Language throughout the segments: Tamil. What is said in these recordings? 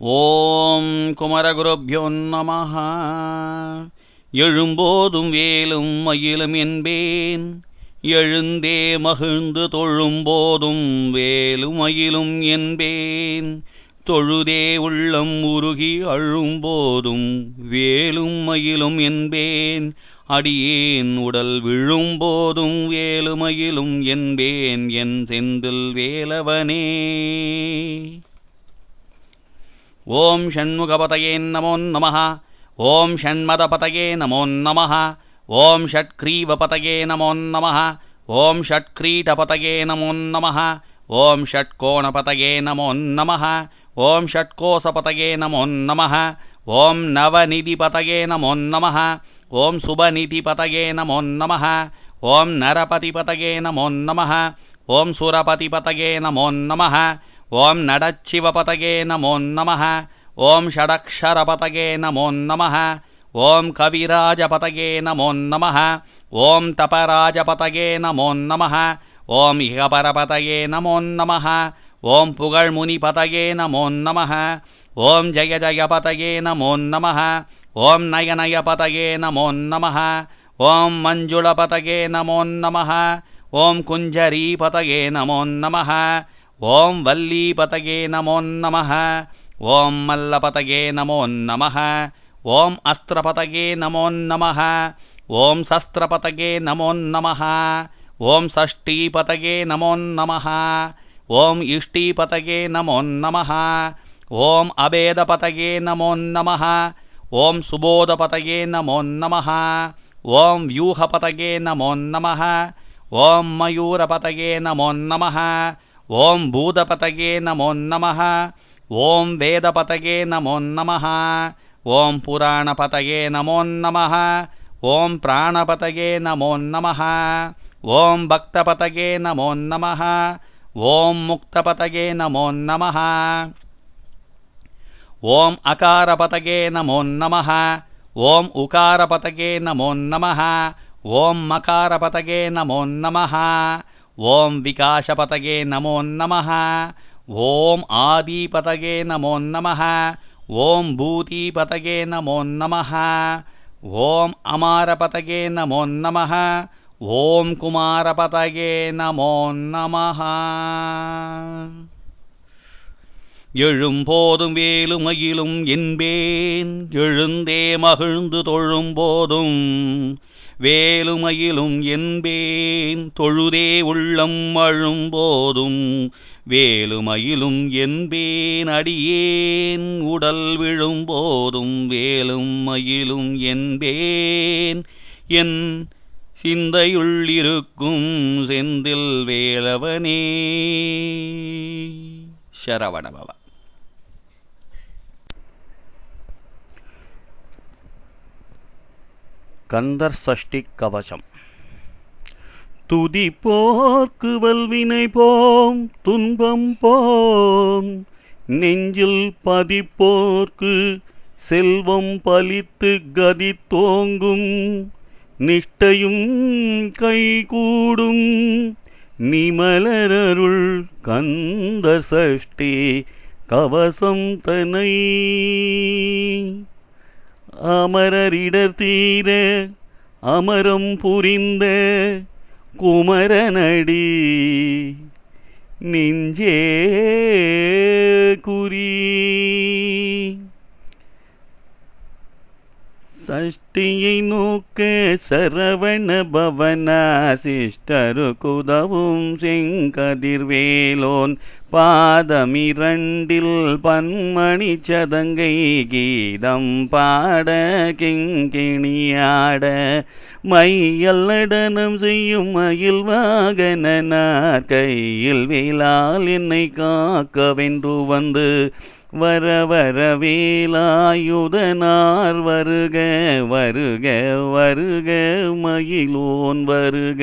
ஓம் குமரகுருப்யோ நமஹ. எழும்போதும் வேலும் மயிலும் என்பேன், எழுந்தே மகிழ்ந்து தொழும்போதும் வேலும் மயிலும் என்பேன். தொழுதே உள்ளம் உருகி அழும்போதும் வேலும் மயிலும் என்பேன். அடியேன் உடல் விழும்போதும் வேலுமயிலும் என்பேன் என் செந்தில் வேலவனே. ஓம் ஷண்முகபதயே நமோ நமஹ. ஓம் ஷண்மதபதயே நமோ நமஹ. ஓம் ஷட்க்ரீவபதயே நமோ நமஹ. ஓம் ஷட்க்ரீடபதயே நமோ நமஹ. ஓம் ஷட்கோணபதயே நமோ நமஹ. ஓம் ஷட்கோசபதயே நமோ நமஹ. ஓம் நவநிதிபதயே நமோ நமஹ. ஓம் சுபநிதிபதயே நமோ நமஹ. ஓம் நரபதிபதயே நமோ நமஹ. ஓம் சுரபதிபதயே நமோ நமஹ. ஓம் நடச்சிவபதயே நமோ நமஹ. ஓம் ஷடக்ஷரபதயே நமோ நமஹ. ஓம் கவிராஜபதயே நமோ நமஹ. ஓம் தபராஜபதயே நமோ நமஹ. ஓம் இகபரபதயே நமோ நமஹ. ஓம் புகழ்முனிபதயே நமோ நமஹ. ஓம் ஜய ஜயபதயே நமோ நமஹ. ஓம் நயநயபதயே நமோ நமஹ. ஓம் மஞ்சுளபதயே நமோ நமஹ. ஓம் குஞ்சரீபதயே நமோ நமஹ. ஓம் வல்லீபதயே நமோ நமஹ. ஓம் மல்லபதயே நமோ நமஹ. ஓம் அஸ்திரபதயே நமோ நமஹ. ஓம் சஸ்திரபதயே நமோ நமஹ. ஓம் சஷ்டீபதயே நமோ நமஹ. ஓம் இஷ்டீபதயே நமோ நமஹ. ஓம் அபேதபதயே நமோ நமஹ. ஓம் சுபோதபதயே நமோ நமஹ. ஓம் வியூஹபதயே நமோ நமஹ. ஓம் மயூரபதயே நமோ நமஹ. ஓம் பூதபதயே நமோ நமஹ. ஓம் வேதபதயே நமோ நமஹ. ஓம் புராணபதயே நமோ நமஹ. ஓம் பிராணபதயே நமோ நமஹ. ஓம் பக்தபதயே நமோ நமஹ. ஓம் முக்தபதயே நமோ நமஹ. ஓம் அகாரபதயே நமோ நமஹ. ஓம் உகாரபதயே நமோ நமஹ. ஓம் மகாரபதயே நமோ நமஹ. ஓம் விகாசபதயே நமோ நமஹ. ஓம் ஆதிபதயே நமோ நமஹ. ஓம் பூதிபதயே நமோ நமஹ. ஓம் அமாரபதயே நமோ நமஹ. ஓம் குமாரபதயே நமோ நமஹ. எழும்போதும் வேலுமயிலும் என்பேன், எழுந்தே மகிழ்ந்து தொழும்போதும் வேலுமயிலும் என்பேன். தொழுதே உள்ளம் அழும்போதும் வேலுமயிலும் என்பேன். அடியேன் உடல் விழும்போதும் வேலும் மயிலும் என்பேன் என் சிந்தையுள்ளிருக்கும் செந்தில் வேலவனே. சரவணபவ. கந்தர் சஷ்டி கவசம். துதிப்போர்க்கு வல்வினை போம் துன்பம் போம், நெஞ்சில் பதிப்போர்க்கு செல்வம் பலித்து கதி தோங்கும், நிஷ்டையும் கைகூடும் நிமலரருள் கந்த சஷ்டி கவசம் தனை. அமரரிடர் தீர அமரம் புரிந்த குமரனடி நெஞ்சே குறி. சஷ்டியை நோக்க சரவண பவனா சிஷ்டரு குதவும் செங்கதிர்வேலோன் பாதமிரண்டில் பன்மணி சதங்கை கீதம் பாட கிங்கிணியாட மையல் நடனம் செய்யும் மயில் வாகனார் கையில் வேலால் என்னை காக்கவென்று வந்து வர வர வேலாயுதனார் வருக வருக வருக மயிலோன் வருக.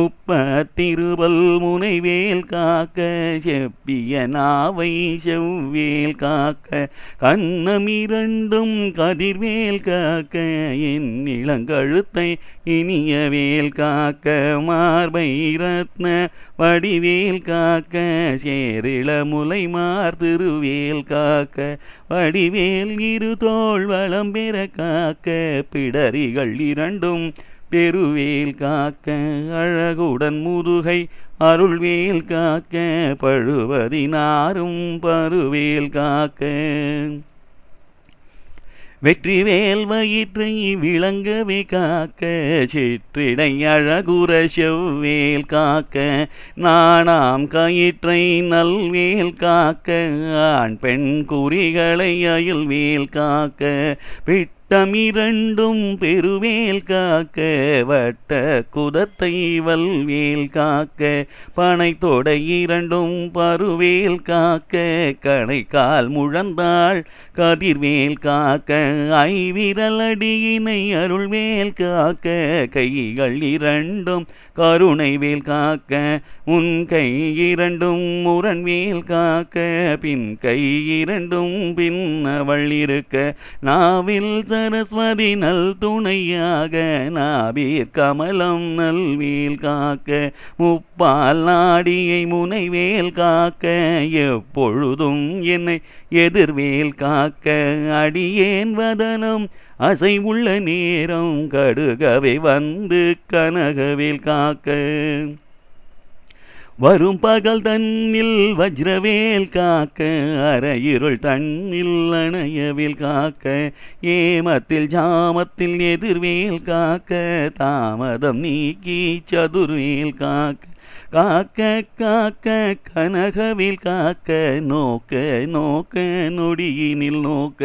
முப்பத்திருபல் முனைவேல் காக்க செப்பிய நாவை செவ்வேல் காக்க கண்ணமிரண்டும் கதிர்வேல் காக்க என் இளங்கழுத்தை இனியவேல் காக்க மார்பை ரத்ன வடிவேல் காக்க சேரிளமுலை மார்திருவேல் காக்க வடிவேல் இரு தோள் வளம் பெற காக்க பிடரிகள் இரண்டும் பெருவேல் காக்க அழகுடன் முதுகை அருள்வேல் காக்க பழுவதினாரும் பருவேல் காக்க வெற்றிவேல் வயிற்றை விளங்கவே காக்க சிற்றிடை அழகுற செவ்வேல் காக்க நாணாம் கயிற்றை நல்வேல் காக்க ஆண் பெண் குறிகளை அயல்வேல் காக்க விட்டமிரண்டும் பெருவேல் காக்க வட்ட குதத்தை வல்வேல் காக்க பனை தொடை இரண்டும் பருவேல் காக்க கணைக்கால் முழந்தாள் கதிர்வேல் காக்க ஐவிரலடியினை அருள்வேல் காக்க கைகள் இரண்டும் கருணை வேல் காக்க உன் கை இரண்டும் முரண்வேல் காக்க பின் கை இரண்டும் பின்னவள் இருக்க நாவில் சரஸ்வதி நல் துணையாக நாபீர் கமலம் நல்வேல் காக்க முப்பால் நாடியை முனைவேல் காக்க எப்பொழுதும் என்னை எதிர்வேல் காக்க அடியேன் வதனம் அசை உள்ள நேரம் கடுகவை வந்து கனகவேல் காக்க வரும் பகல் தன்னில் வஜ்ரவேல் காக்க அரையிருள் தன்னில் அணையவேல் காக்க ஏமத்தில் ஜாமத்தில் எதிர்வேல் காக்க தாமதம் நீக்கி சதுர்வேல் காக்க காக்க காக்க கனகவேல் காக்க நோக்க நோக்க நொடியினில் நோக்க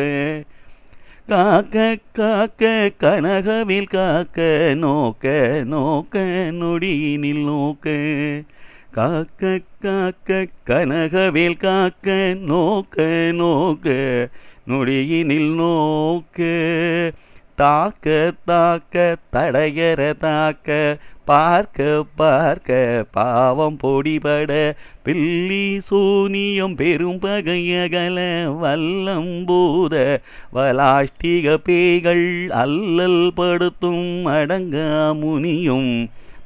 காக்க காக்க கனகவேல் காக்க நோக்க நோக்க நொடியினில் நோக்க காக்க காக்க கனகவேல் காக்க நோக்க நோக்க நொடியினில் நோக்க தாக்க தாக்க தடையற தாக்க பார்க்க பார்க்க பாவம் பொடிபட பில்லி சூனியம் பெரும் பகையகல வல்லம்பூத வலாஷ்டிக பேய்கள் அல்லல் படுத்தும் அடங்கா முனியும்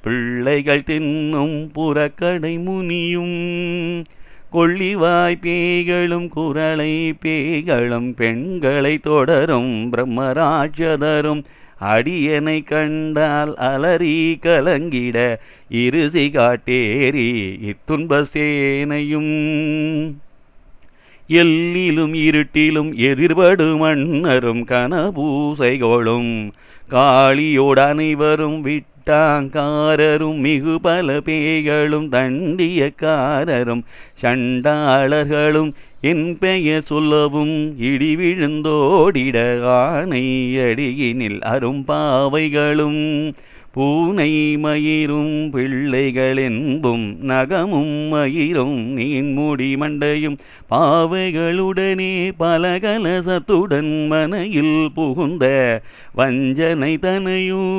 பிள்ளைகள் தின்னும் புறக்கடை முனியும் கொள்ளிவாய் பேய்களும் குரலை பேய்களும் பெண்களை தொடரும் பிரம்மராட்சதரும் அடியனை கண்டால் அலறி கலங்கிட இருசி காட்டேரி இத்துன்ப சேனையும் எல்லிலும் இருட்டிலும் எதிர்படு மன்னரும் கனபூசைகளும் காளியோடு அனைவரும் விட்டாங்காரரும் மிகு பல பேய்களும் தண்டியக்காரரும் சண்டாளர்களும் என் பெயர் சொல்லவும் இடி விழுந்தோடிட ஆனை அடியினில் அரும்பாவைகளும் பூனை மயிரும் பிள்ளைகளென்பும் நகமும் மயிரும் நீன்முடி மண்டையும் பாவைகளுடனே பலகலசத்துடன் மனையில் புகுந்த வஞ்சனை தனையும்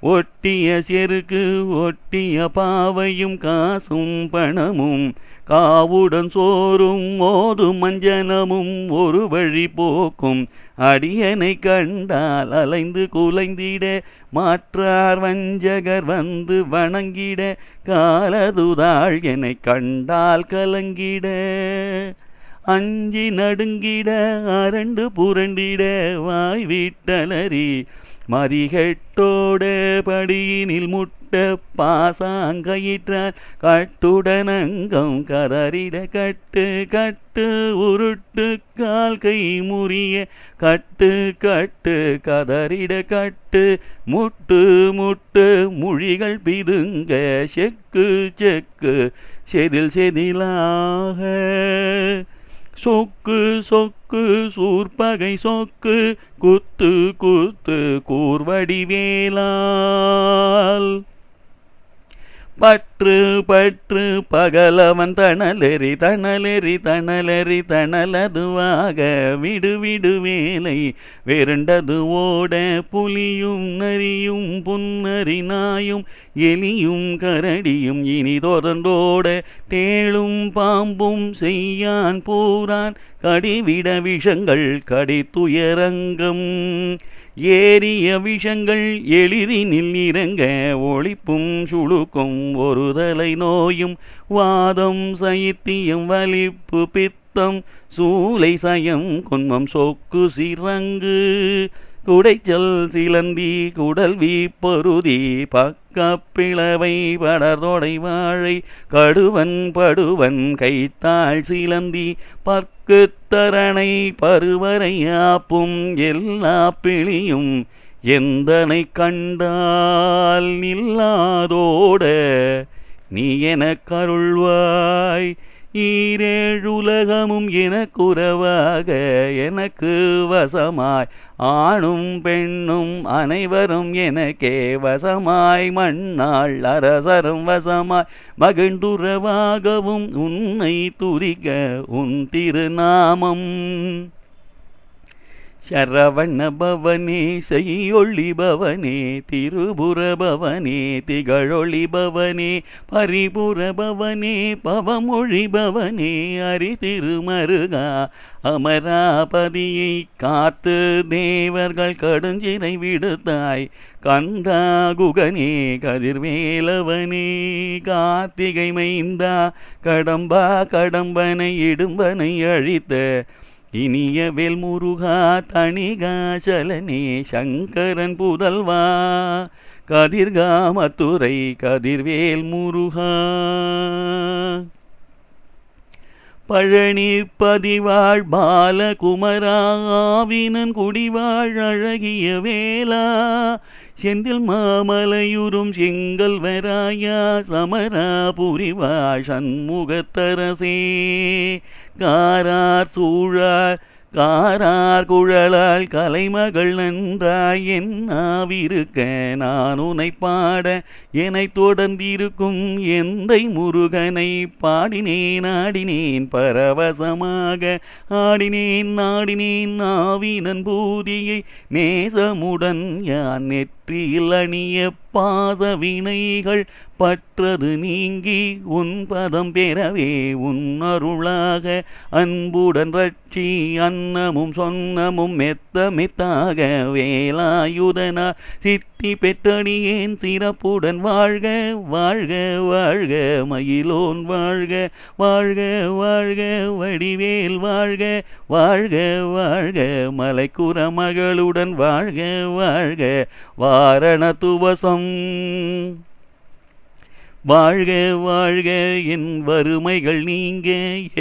ஒட்டிய செருக்கு ஒட்டிய பாவையும் காசும் பணமும் காவுடன் சோறும் மோதும் மஞ்சனமும் ஒரு வழி போக்கும் அடியனை கண்டால் அலைந்து குலைந்திட மாற்றார் வஞ்சகர் வந்து வணங்கிட காலதுதாள் என்னை கண்டால் கலங்கிட அஞ்சி நடுங்கிட அரண்டு புரண்டிட வாய் விட்டலறி மதிகெட்டோட படியினில் முட்ட பாசாங்கயிற்றார் கட்டுடனங்கம் கதறிட கட்டு கட்டு உருட்டு கால் கை முறிய கட்டு கட்டு கதறிட கட்டு முட்டு முட்டு மொழிகள் பிதுங்க செக்கு செக்கு செதில் செதிலாக சொக்கு சொக்கு சூர்பகை சொக்கு குத்து குத்து கூர்வடிவேலால் பட்டு பற்று பற்று பகலவன் தணலெறி தணலெறி தணலெறி தணலதுவாக விடு விடு வேலை வெருண்டது ஓட புலியும் நரியும் புன்னரி நாயும் எலியும் கரடியும் இனி தொடர்ந்தோட தேளும் பாம்பும் செய்யான் பூரான் கடிவிட விஷங்கள் கடித்துயரங்கம் ஏறிய விஷங்கள் எளிதினில் இறங்க ஒளிப்பும் சுழுக்கும் ஒரு தலை நோயும் வாதம் சைத்தியம் வலிப்பு பித்தம் சூலை சயம் குன்மம் சொக்கு சிறங்கு குடைச்சல் சிலந்தி குடல்வி பருதி பக்கப்பிளவை படர்தொடை வாழை கடுவன் படுவன் கைத்தாள் சிலந்தி பற்குத்தரணை பருவரை ஆப்பும் எல்லா பிழியும் எந்தனை கண்டால் நில்லாதோட நீ எனக் அருள்வாய் ஈரேழுலகமும் எனக்குறவாக எனக்கு வசமாய் ஆணும் பெண்ணும் அனைவரும் எனக்கே வசமாய் மண்ணாள் அரசரும் வசமாய் மகிழ்ந்துறவாகவும் உன்னை துதிக்க உன் திருநாமம் சரவண பவனே செய்யொளி பவனே திருபுர பவனே திகழொளி பவனே பரிபுர பவனே பவமொழி பவனே அரி திருமருகா அமராபதியை காத்து தேவர்கள் கடுஞ்சிறை விடுத்தாய் கந்தா குகனே கதிர்வேலவனே கார்த்திகை மைந்தா கடம்பா கடம்பனை இடும்பனை அழித்த இனிய வேல் முருகா தணிகாசலனே சங்கரன் புதல்வா கதிர்காமத்துறை கதிர்வேல் முருகா பழனி பதிவாழ் பாலகுமராவினன் குடிவாழ் அழகிய வேளா செந்தில் மாமலையுறும் செங்கல் வராயா சமராபுரிவாழ் சண்முகத்தரசே காரார் சூழார் காரார் குழலால் கலைமகள் நன்றாய் என் ஆவிருக்க நான் உனை பாட என்னை தொடர்ந்திருக்கும் எந்தை முருகனை பாடினேன் ஆடினேன் பரவசமாக ஆடினேன் நாடினேன் ஆவினன் பூதியை நேசமுடன் யான் நெற்றியில் அணிய பாச வினைகள் பற்றது நீங்கி உன் பதம் பெறவே உன் அருளாக அன்புடன் ரட்சி அன்னமும் சொன்னமும் மெத்த மெத்தாக வேலாயுதனா சித்தி பெற்றடியேன் சிறப்புடன் வாழ்க வாழ்க வாழ்க மயிலோன் வாழ்க வாழ்க வாழ்க வடிவேல் வாழ்க வாழ்க வாழ்க மலைக்குற மகளுடன் வாழ்க வாழ்க வாரண துவசம் வாழ்க வாழ்க என் வறுமைகள் நீங்க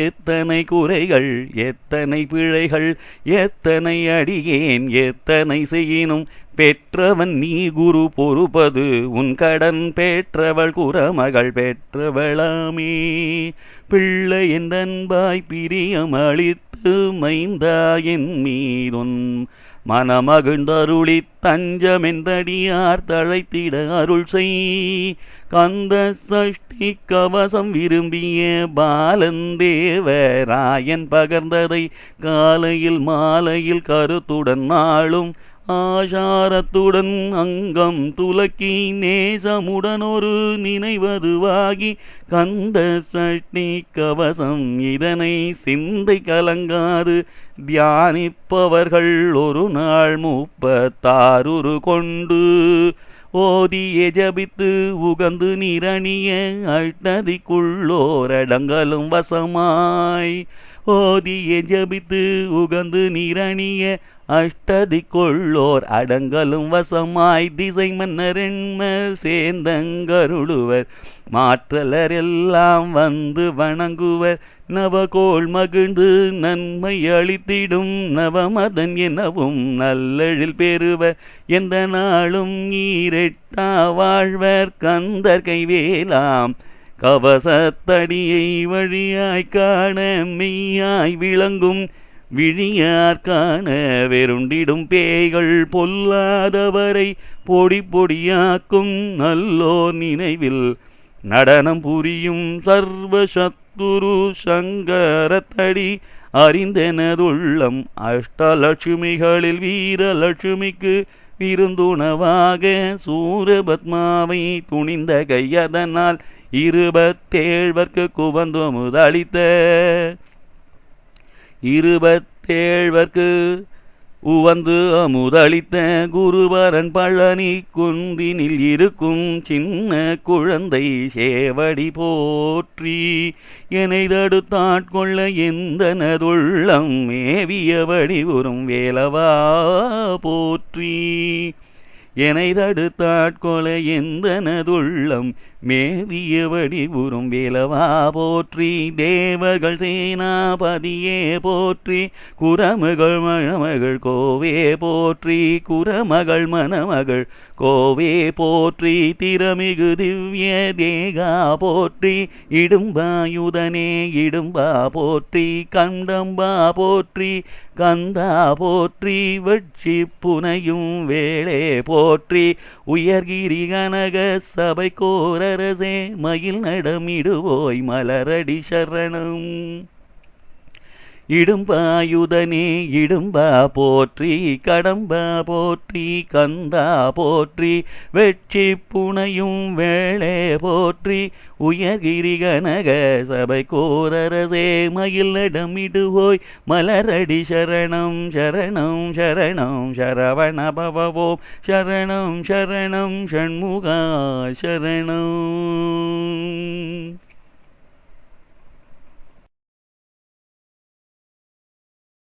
எத்தனை குறைகள் எத்தனை பிழைகள் எத்தனை அடியேன் எத்தனை செய்யினும் பெற்றவன் நீ குரு பொறுப்பது உன் கடன் பெற்றவள் குறமகள் பெற்றவளாமே பிள்ளை என் அன்பாய் பிரியம் அளித்து மைந்தா என் மீதுன் மனமகிழ்ந்தருளி தஞ்சமென்றடியார் தழைத்திட அருள் செய் கந்த சஷ்டி கவசம் விரும்பிய பாலந்தேவராயன் பகர்ந்ததை காலையில் மாலையில் கருத்துடன் நாளும் ஆசாரத்துடன் அங்கம் துலக்கி நேசமுடன் ஒரு நினைவதுவாகி கந்த சஷ்டி கவசம் இதனை சிந்தை கலங்காது தியானிப்பவர்கள் ஒரு நாள் 36 கொண்டு ஓதிய ஜபித்து உகந்து நிரணிய அட்டதிக்குள்ளோரடங்கலும் வசமாய் ஓதிய ஜபித்து உகந்து நிரணிய அஷ்டதிக்குள்ளோர் அடங்கலும் வசமாய் திசை மன்னரென்ம சேந்தங்கருளுவர் மாற்றலர் எல்லாம் வந்து வணங்குவர் நவகோள் மகிழ்ந்து நன்மை அளித்திடும் நவமதன் எனவும் நல்லெழில் பெறுவர் எந்த நாளும் ஈரெட்டா வாழ்வர் கந்தர் கைவேலாம் கவசத்தடியை வழியாய் காண மெய்யாய் விளங்கும் விழியார் காண வெருண்டிடும் பேய்கள் பொல்லாதவரை பொடி பொடியாக்கும் நல்லோர் நினைவில் நடனம் புரியும் சர்வசத்துரு சங்கரத்தடி அறிந்தெனதுள்ளம் அஷ்டலட்சுமிகளில் வீரலட்சுமிக்கு விருந்துணவாக சூரபத்மாவை துணிந்த கையதனால் 27 குவந்து முதலித்த 27 உவந்து அமுதளித்த குருவரன் பழனி குன்றினில் இருக்கும் சின்ன குழந்தை சேவடி போற்றி என்னை தடுத்தாட்கொள்ள எந்தனதுள்ளம் மேவியபடி உறும் வேலவா போற்றி என்னை தடுத்தாட்கொள்ள எந்தனதுள்ளம் மேவியபடி உறும் வேலவா போற்றி தேவர்கள் சேனாபதியே போற்றி குரமகள் மணமகள் கோவே போற்றி குரமகள் மணமகள் கோவே போற்றி திறமிகு திவ்ய தேகா போற்றி இடும்பாயுதனே இடும்பா போற்றி கண்டம்பா போற்றி கந்தா போற்றி வெட்சி புனையும் வேளே போற்றி உயர்கிரி கனக சபை கோரரசே மயில் நடமிடுவோய் மலரடி சரணம் இடும்பாயுதனே இடும்பா போற்றி கடம்பா போற்றி கந்தா போற்றி வெட்சி புனையும் வேளே போற்றி உயர்கிரி கனக சபை கோரரசே மயில் நடமிடுவோய் மலரடி சரணம் சரணம் சரணம் சரவண பவவோம் சரணம் சரணம் ஷண்முகா சரணம்.